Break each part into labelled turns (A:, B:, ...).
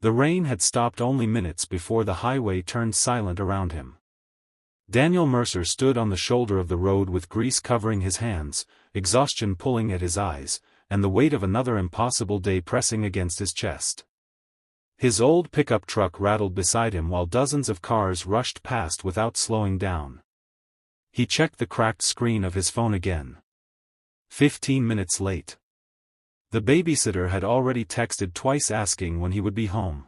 A: The rain had stopped only minutes before the highway turned silent around him. Daniel Mercer stood on the shoulder of the road with grease covering his hands, exhaustion pulling at his eyes, and the weight of another impossible day pressing against his chest. His old pickup truck rattled beside him while dozens of cars rushed past without slowing down. He checked the cracked screen of his phone again. 15 minutes late. The babysitter had already texted twice asking when he would be home.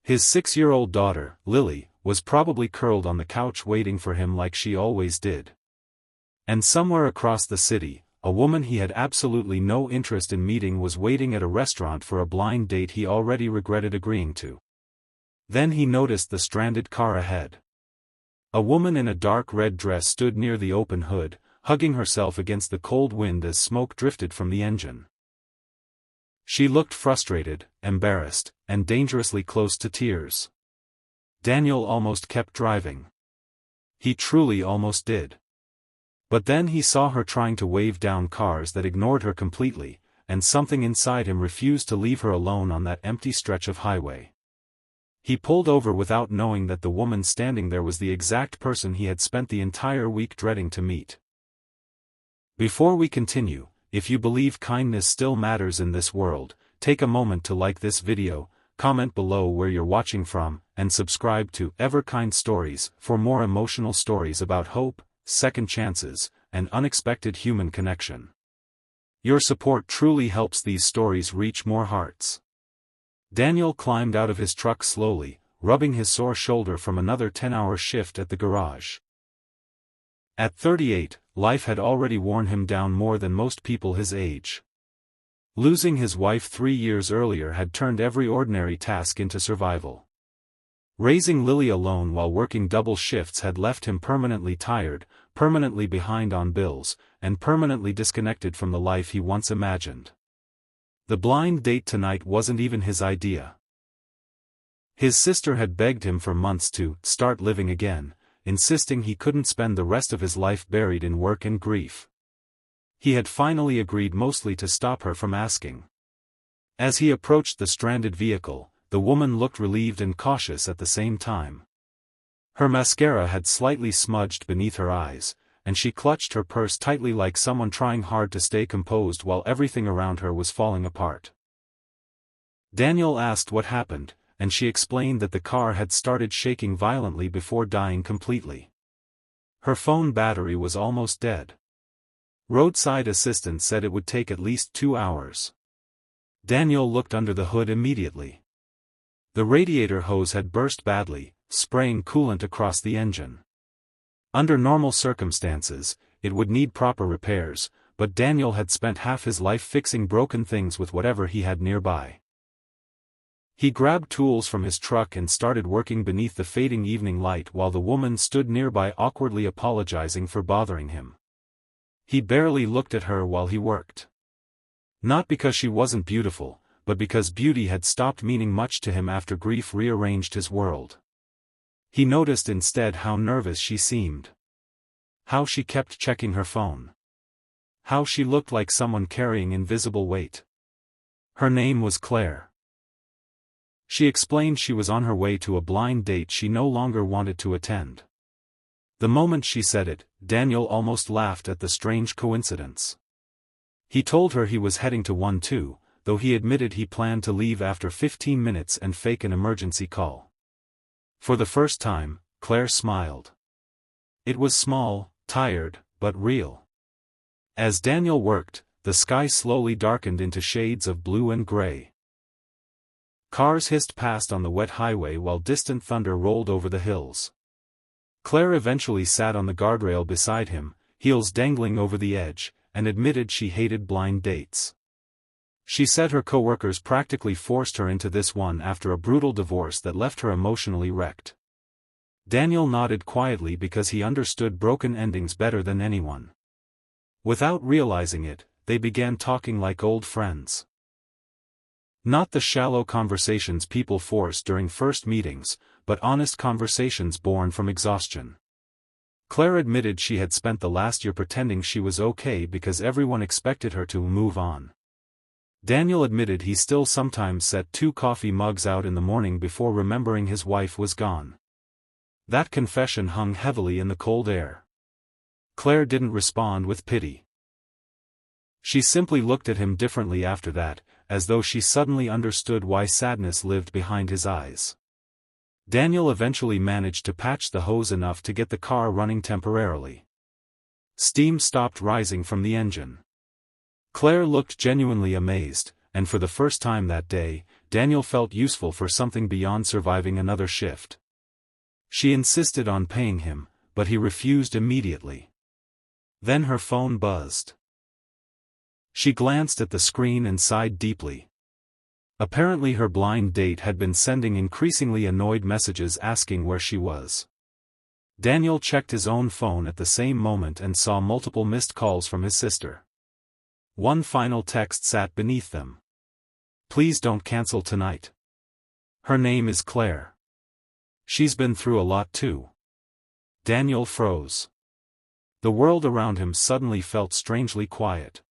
A: His 6-year-old daughter, Lily, was probably curled on the couch waiting for him like she always did. And somewhere across the city, a woman he had absolutely no interest in meeting was waiting at a restaurant for a blind date he already regretted agreeing to. Then he noticed the stranded car ahead. A woman in a dark red dress stood near the open hood, hugging herself against the cold wind as smoke drifted from the engine. She looked frustrated, embarrassed, and dangerously close to tears. Daniel almost kept driving. He truly almost did. But then he saw her trying to wave down cars that ignored her completely, and something inside him refused to leave her alone on that empty stretch of highway. He pulled over without knowing that the woman standing there was the exact person he had spent the entire week dreading to meet. Before we continue, if you believe kindness still matters in this world, take a moment to like this video, comment below where you're watching from, and subscribe to Everkind Stories for more emotional stories about hope, second chances, and unexpected human connection. Your support truly helps these stories reach more hearts. Daniel climbed out of his truck slowly, rubbing his sore shoulder from another 10-hour shift at the garage. At 38, life had already worn him down more than most people his age. Losing his wife 3 years earlier had turned every ordinary task into survival. Raising Lily alone while working double shifts had left him permanently tired, permanently behind on bills, and permanently disconnected from the life he once imagined. The blind date tonight wasn't even his idea. His sister had begged him for months to start living again, insisting he couldn't spend the rest of his life buried in work and grief. He had finally agreed mostly to stop her from asking. As he approached the stranded vehicle, the woman looked relieved and cautious at the same time. Her mascara had slightly smudged beneath her eyes, and she clutched her purse tightly like someone trying hard to stay composed while everything around her was falling apart. Daniel asked what happened, and she explained that the car had started shaking violently before dying completely. Her phone battery was almost dead. Roadside assistance said it would take at least 2 hours. Daniel looked under the hood immediately. The radiator hose had burst badly, spraying coolant across the engine. Under normal circumstances, it would need proper repairs, but Daniel had spent half his life fixing broken things with whatever he had nearby. He grabbed tools from his truck and started working beneath the fading evening light while the woman stood nearby awkwardly apologizing for bothering him. He barely looked at her while he worked. Not because she wasn't beautiful, but because beauty had stopped meaning much to him after grief rearranged his world. He noticed instead how nervous she seemed. How she kept checking her phone. How she looked like someone carrying invisible weight. Her name was Claire. She explained she was on her way to a blind date she no longer wanted to attend. The moment she said it, Daniel almost laughed at the strange coincidence. He told her he was heading to one too, though he admitted he planned to leave after 15 minutes and fake an emergency call. For the first time, Claire smiled. It was small, tired, but real. As Daniel worked, the sky slowly darkened into shades of blue and gray. Cars hissed past on the wet highway while distant thunder rolled over the hills. Claire eventually sat on the guardrail beside him, heels dangling over the edge, and admitted she hated blind dates. She said her coworkers practically forced her into this one after a brutal divorce that left her emotionally wrecked. Daniel nodded quietly because he understood broken endings better than anyone. Without realizing it, they began talking like old friends. Not the shallow conversations people force during first meetings, but honest conversations born from exhaustion. Claire admitted she had spent the last year pretending she was okay because everyone expected her to move on. Daniel admitted he still sometimes set 2 coffee mugs out in the morning before remembering his wife was gone. That confession hung heavily in the cold air. Claire didn't respond with pity. She simply looked at him differently after that, as though she suddenly understood why sadness lived behind his eyes. Daniel eventually managed to patch the hose enough to get the car running temporarily. Steam stopped rising from the engine. Claire looked genuinely amazed, and for the first time that day, Daniel felt useful for something beyond surviving another shift. She insisted on paying him, but he refused immediately. Then her phone buzzed. She glanced at the screen and sighed deeply. Apparently her blind date had been sending increasingly annoyed messages asking where she was. Daniel checked his own phone at the same moment and saw multiple missed calls from his sister. One final text sat beneath them. "Please don't cancel tonight. Her name is Claire. She's been through a lot too." Daniel froze. The world around him suddenly felt strangely quiet.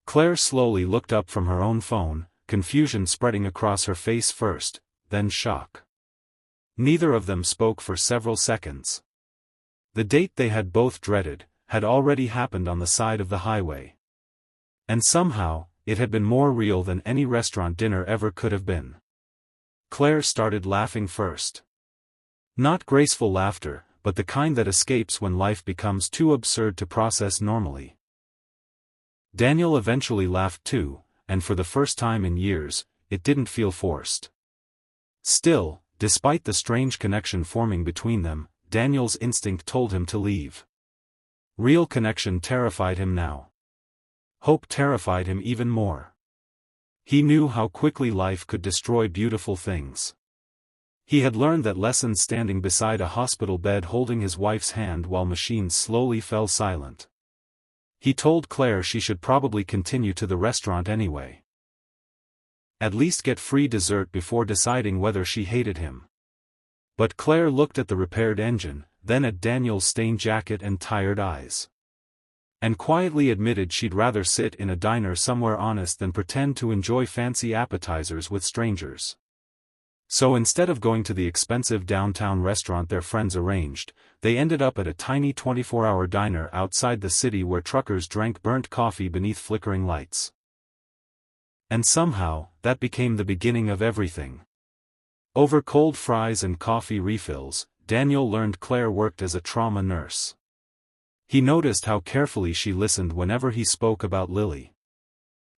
A: Claire slowly looked up from her own phone, confusion spreading across her face first, then shock. Neither of them spoke for several seconds. The date they had both dreaded had already happened on the side of the highway. And somehow, it had been more real than any restaurant dinner ever could have been. Claire started laughing first. Not graceful laughter, but the kind that escapes when life becomes too absurd to process normally. Daniel eventually laughed too, and for the first time in years, it didn't feel forced. Still, despite the strange connection forming between them, Daniel's instinct told him to leave. Real connection terrified him now. Hope terrified him even more. He knew how quickly life could destroy beautiful things. He had learned that lesson standing beside a hospital bed holding his wife's hand while machines slowly fell silent. He told Claire she should probably continue to the restaurant anyway. At least get free dessert before deciding whether she hated him. But Claire looked at the repaired engine, then at Daniel's stained jacket and tired eyes. And quietly admitted she'd rather sit in a diner somewhere honest than pretend to enjoy fancy appetizers with strangers. So instead of going to the expensive downtown restaurant their friends arranged, they ended up at a tiny 24-hour diner outside the city where truckers drank burnt coffee beneath flickering lights. And somehow, that became the beginning of everything. Over cold fries and coffee refills, Daniel learned Claire worked as a trauma nurse. He noticed how carefully she listened whenever he spoke about Lily.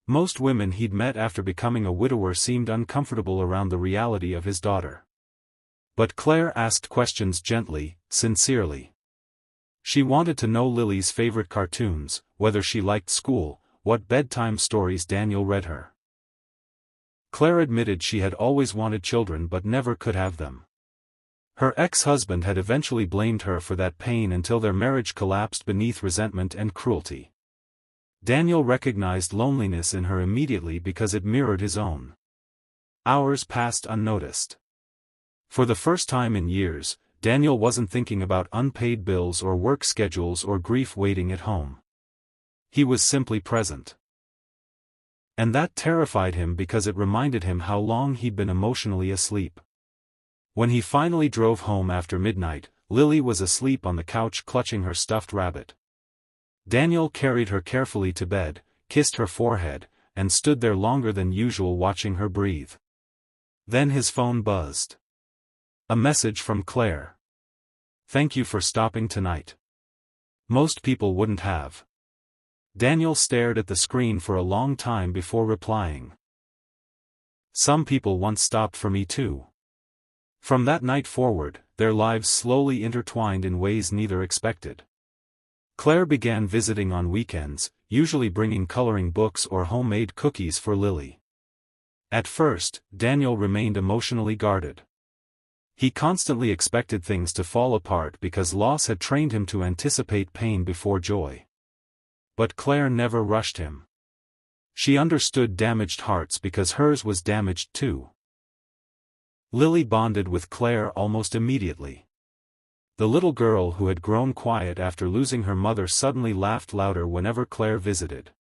A: Most women he'd met after becoming a widower seemed uncomfortable around the reality of his daughter. But Claire asked questions gently, sincerely. She wanted to know Lily's favorite cartoons, whether she liked school, what bedtime stories Daniel read her. Claire admitted she had always wanted children but never could have them. Her ex-husband had eventually blamed her for that pain until their marriage collapsed beneath resentment and cruelty. Daniel recognized loneliness in her immediately because it mirrored his own. Hours passed unnoticed. For the first time in years, Daniel wasn't thinking about unpaid bills or work schedules or grief waiting at home. He was simply present. And that terrified him because it reminded him how long he'd been emotionally asleep. When he finally drove home after midnight, Lily was asleep on the couch clutching her stuffed rabbit. Daniel carried her carefully to bed, kissed her forehead, and stood there longer than usual watching her breathe. Then his phone buzzed. A message from Claire. "Thank you for stopping tonight. Most people wouldn't have." Daniel stared at the screen for a long time before replying. "Some people once stopped for me too." From that night forward, their lives slowly intertwined in ways neither expected. Claire began visiting on weekends, usually bringing coloring books or homemade cookies for Lily. At first, Daniel remained emotionally guarded. He constantly expected things to fall apart because loss had trained him to anticipate pain before joy. But Claire never rushed him. She understood damaged hearts because hers was damaged too. Lily bonded with Claire almost immediately. The little girl who had grown quiet after losing her mother suddenly laughed louder whenever Claire visited.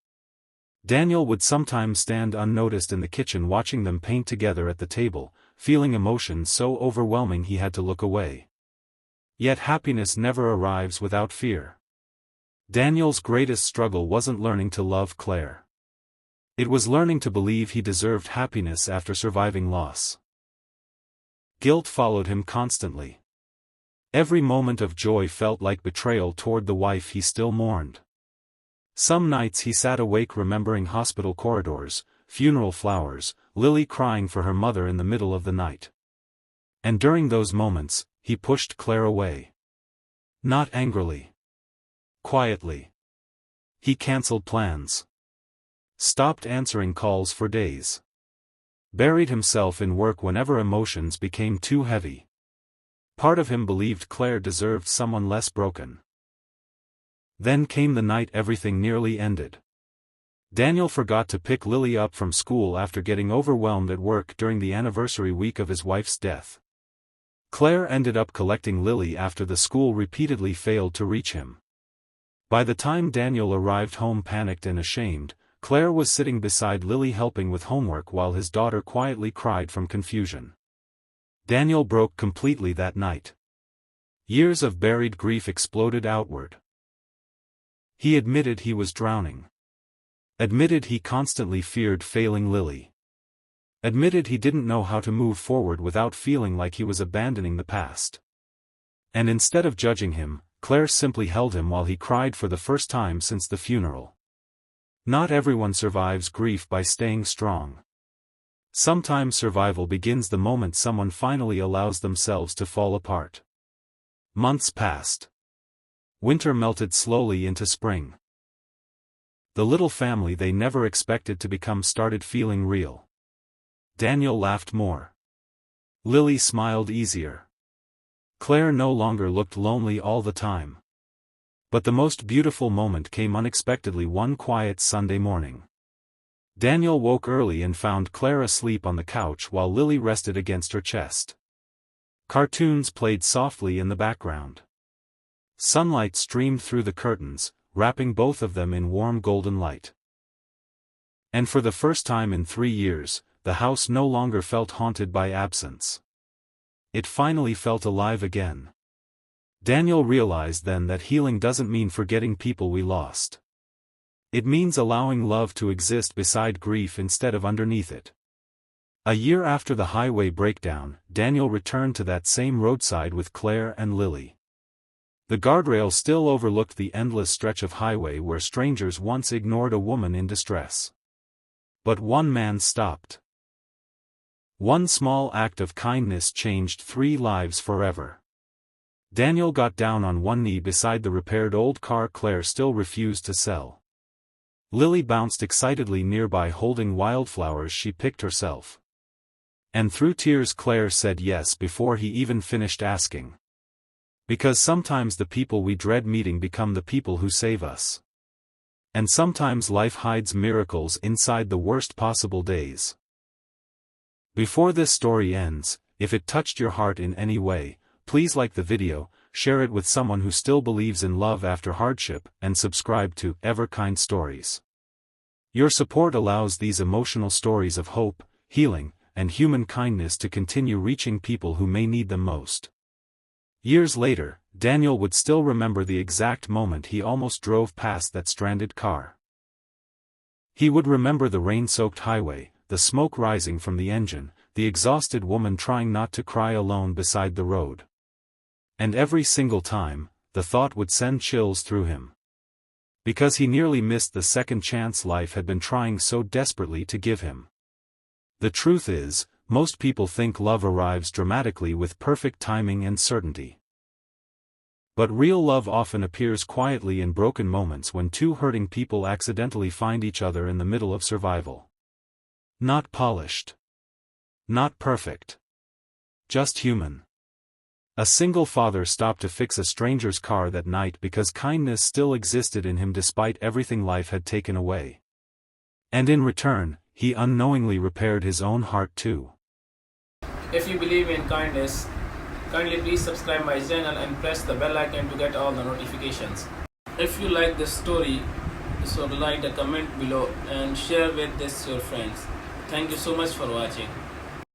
A: Daniel would sometimes stand unnoticed in the kitchen watching them paint together at the table, feeling emotions so overwhelming he had to look away. Yet happiness never arrives without fear. Daniel's greatest struggle wasn't learning to love Claire. It was learning to believe he deserved happiness after surviving loss. Guilt followed him constantly. Every moment of joy felt like betrayal toward the wife he still mourned. Some nights he sat awake remembering hospital corridors, funeral flowers, Lily crying for her mother in the middle of the night. And during those moments, he pushed Claire away. Not angrily. Quietly. He cancelled plans. Stopped answering calls for days. Buried himself in work whenever emotions became too heavy. Part of him believed Claire deserved someone less broken. Then came the night everything nearly ended. Daniel forgot to pick Lily up from school after getting overwhelmed at work during the anniversary week of his wife's death. Claire ended up collecting Lily after the school repeatedly failed to reach him. By the time Daniel arrived home panicked and ashamed, Claire was sitting beside Lily helping with homework while his daughter quietly cried from confusion. Daniel broke completely that night. Years of buried grief exploded outward. He admitted he was drowning. Admitted he constantly feared failing Lily. Admitted he didn't know how to move forward without feeling like he was abandoning the past. And instead of judging him, Claire simply held him while he cried for the first time since the funeral. Not everyone survives grief by staying strong. Sometimes survival begins the moment someone finally allows themselves to fall apart. Months passed. Winter melted slowly into spring. The little family they never expected to become started feeling real. Daniel laughed more. Lily smiled easier. Claire no longer looked lonely all the time. But the most beautiful moment came unexpectedly one quiet Sunday morning. Daniel woke early and found Claire asleep on the couch while Lily rested against her chest. Cartoons played softly in the background. Sunlight streamed through the curtains, wrapping both of them in warm golden light. And for the first time in 3 years, the house no longer felt haunted by absence. It finally felt alive again. Daniel realized then that healing doesn't mean forgetting people we lost. It means allowing love to exist beside grief instead of underneath it. A year after the highway breakdown, Daniel returned to that same roadside with Claire and Lily. The guardrail still overlooked the endless stretch of highway where strangers once ignored a woman in distress. But one man stopped. One small act of kindness changed 3 lives forever. Daniel got down on one knee beside the repaired old car Claire still refused to sell. Lily bounced excitedly nearby holding wildflowers she picked herself. And through tears Claire said yes before he even finished asking. Because sometimes the people we dread meeting become the people who save us. And sometimes life hides miracles inside the worst possible days. Before this story ends, if it touched your heart in any way, please like the video, share it with someone who still believes in love after hardship, and subscribe to Ever Kind Stories. Your support allows these emotional stories of hope, healing, and human kindness to continue reaching people who may need them most. Years later, Daniel would still remember the exact moment he almost drove past that stranded car. He would remember the rain-soaked highway, the smoke rising from the engine, the exhausted woman trying not to cry alone beside the road. And every single time, the thought would send chills through him. Because he nearly missed the second chance life had been trying so desperately to give him. The truth is, most people think love arrives dramatically with perfect timing and certainty. But real love often appears quietly in broken moments when 2 hurting people accidentally find each other in the middle of survival. Not polished. Not perfect. Just human. A single father stopped to fix a stranger's car that night because kindness still existed in him despite everything life had taken away. And in return, he unknowingly repaired his own heart too.
B: If you believe in kindness, kindly please subscribe my channel and press the bell icon to get all the notifications. If you like this story, so write a comment below and share with this your friends. Thank you so much for watching.